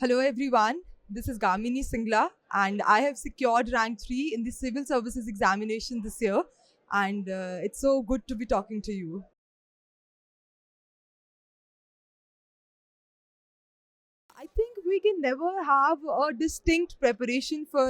Hello everyone, this is Gamini Singla and I have secured rank 3 in the civil services examination this year and it's so good to be talking to you. I think we can never have a distinct preparation for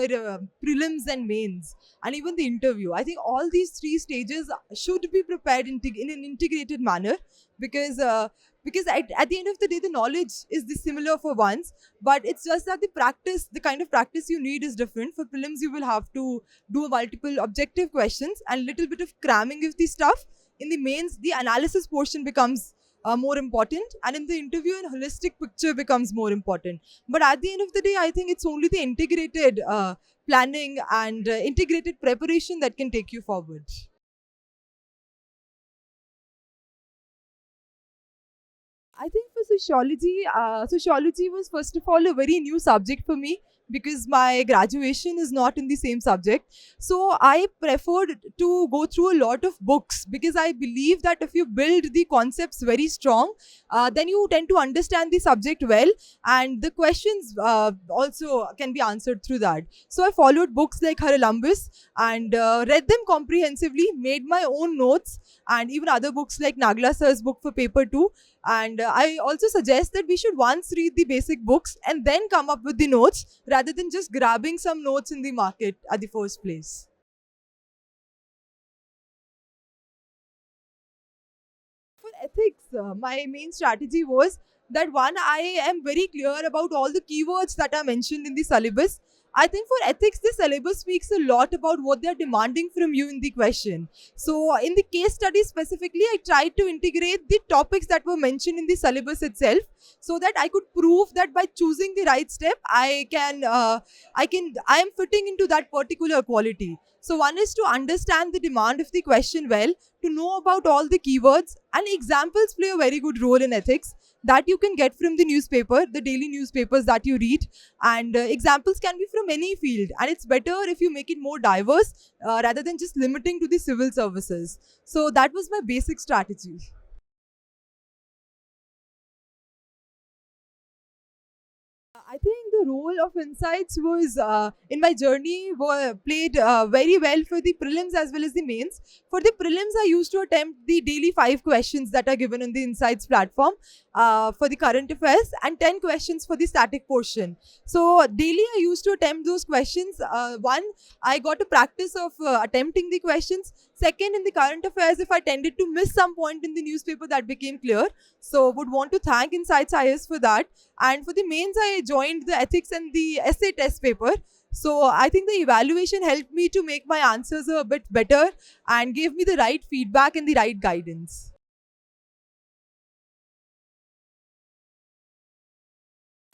prelims and mains and even the interview. I think all these three stages should be prepared in an integrated manner because at the end of the day the knowledge is similar for once, but it's just that the kind of practice you need is different. For prelims you will have to do multiple objective questions and little bit of cramming of the stuff. In the mains the analysis portion becomes more important, and in the interview an holistic picture becomes more important. But at the end of the day I think it's only the integrated planning and integrated preparation that can take you forward. I think for sociology was first of all a very new subject for me because my graduation is not in the same subject. So I preferred to go through a lot of books because I believe that if you build the concepts very strong, then you tend to understand the subject well, and the questions also can be answered through that. So I followed books like Haralambus and read them comprehensively, made my own notes, and even other books like Nagla sir's book for paper 2. And I also suggest that we should once read the basic books and then come up with the notes rather than just grabbing some notes in the market at the first place. For ethics, my main strategy was that one, I am very clear about all the keywords that are mentioned in the syllabus. I think for ethics, the syllabus speaks a lot about what they're demanding from you in the question. So, in the case study specifically, I tried to integrate the topics that were mentioned in the syllabus itself, so that I could prove that by choosing the right step, I am fitting into that particular quality. So, one is to understand the demand of the question well, to know about all the keywords, and examples play a very good role in ethics that you can get from the newspaper, the daily newspapers that you read, and examples can be from any field, and it's better if you make it more diverse rather than just limiting to the civil services. So that was my basic strategy. I think the role of insights was in my journey played very well for the prelims as well as the mains. For the prelims, I used to attempt the daily 5 questions that are given on the insights platform for the current affairs and 10 questions for the static portion. So daily, I used to attempt those questions. One, I got a practice of attempting the questions. Second, in the current affairs, if I tended to miss some point in the newspaper, that became clear. So would want to thank Insights IS for that. And for the mains, I joined the ethics and the essay test paper. So I think the evaluation helped me to make my answers a bit better and gave me the right feedback and the right guidance.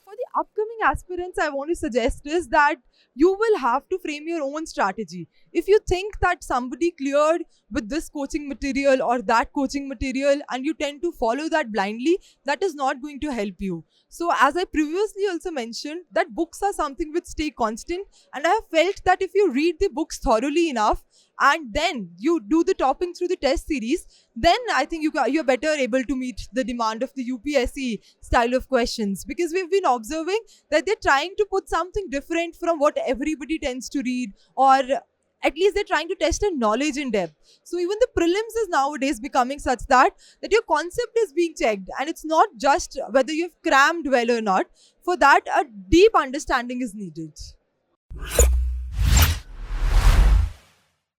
For the upcoming aspirants, I want to suggest is that you will have to frame your own strategy. If you think that somebody cleared with this coaching material or that coaching material and you tend to follow that blindly, that is not going to help you. So as I previously also mentioned, that books are something which stay constant, and I have felt that if you read the books thoroughly enough and then you do the topping through the test series, then I think you're better able to meet the demand of the UPSC style of questions, because we've been observing that they're trying to put something different from what everybody tends to read, or at least they're trying to test a knowledge in depth. So even the prelims is nowadays becoming such that your concept is being checked, and it's not just whether you've crammed well or not. For that, a deep understanding is needed.